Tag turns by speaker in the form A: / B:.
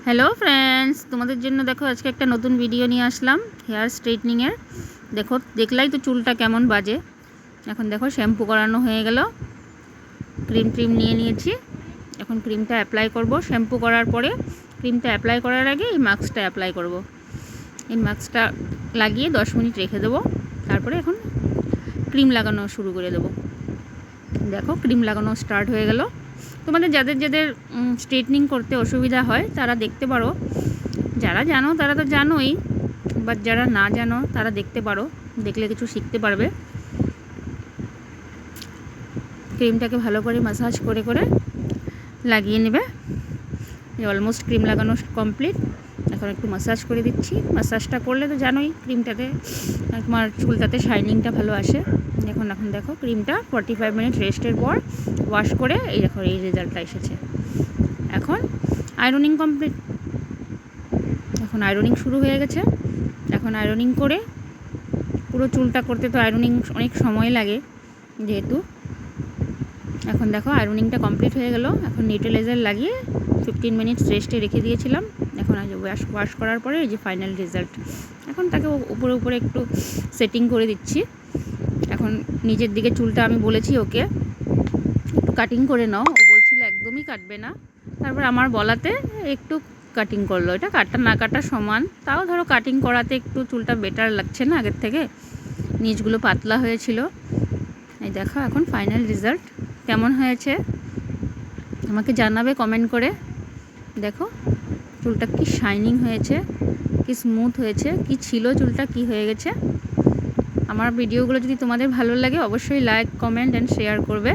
A: Hello friends, তোমাদের জন্য দেখো আজকে একটা নতুন ভিডিও নিয়ে আসলাম হেয়ার স্ট্রেটনিংয়ের। দেখলাই তো চুলটা কেমন বাজে। এখন দেখো শ্যাম্পু করানো হয়ে গেল, ক্রিম নিয়ে নিয়েছি। এখন ক্রিমটা অ্যাপ্লাই করব। শ্যাম্পু করার পরে ক্রিমটা অ্যাপ্লাই করার আগে এই মাস্কটা অ্যাপ্লাই করব। এই মাস্কটা লাগিয়ে 10 মিনিট রেখে দেবো। তারপরে এখন ক্রিম লাগানো শুরু করে দেবো। দেখো ক্রিম লাগানো স্টার্ট হয়ে গেল। তোমাদের যাদের স্ট্রেটনিং করতে অসুবিধা হয় তারা দেখতে পারো, যারা জানো তারা তো জানোই, বাট যারা না জানো তারা দেখতে পারো, দেখলে কিছু শিখতে পারবে। ক্রিমটাকে ভালো করে ম্যাসাজ করে করে লাগিয়ে নেবে। অলমোস্ট ক্রিম লাগানো কমপ্লিট। এখন একটু ম্যাসাজ করে দিচ্ছি। ম্যাসাজটা করলে তো জানোই ক্রিমটাতে তোমার চুলটাতে শাইনিংটা ভালো আসে। এখন দেখো ক্রিমটা 45 মিনিট রেস্টের পর ওয়াশ করে এই দেখো এই রেজাল্টটা এসেছে। এখন আয়রনিং কমপ্লিট। এখন আয়রনিং শুরু হয়ে গেছে। এখন আয়রনিং করে পুরো চুলটা করতে তো আয়রনিং অনেক সময় লাগে যেহেতু। এখন দেখো আয়রনিংটা কমপ্লিট হয়ে গেল। এখন নিউট্রালাইজার লাগিয়ে 15 মিনিটস রেস্টে রেখে দিয়েছিলাম। এখন আজ ওয়াশ করার পরে এই যে ফাইনাল রেজাল্ট। এখন তাকে উপরে উপরে একটু সেটিং করে দিচ্ছি। এখন নিজের দিকে চুলটা আমি বলেছি ওকে একটু কাটিং করে নাও, ও বলছিল একদমই কাটবে না। তারপর আমার বলাতে একটু কাটিং করলো। এটা কাটা না কাটা সমান, তাও ধরো কাটিং করাতে একটু চুলটা বেটার লাগছে না আগের থেকে, নিচগুলো পাতলা হয়েছিল। এই দেখো এখন ফাইনাল রেজাল্ট কেমন হয়েছে আমাকে জানাবে কমেন্ট করে। দেখো চুলটা কি শাইনিং হয়েছে, কি স্মুথ হয়েছে, কি ছিল চুলটা কি হয়ে গেছে। আমার ভিডিওগুলো যদি তোমাদের ভালো লাগে অবশ্যই লাইক, কমেন্ট অ্যান্ড শেয়ার করবে।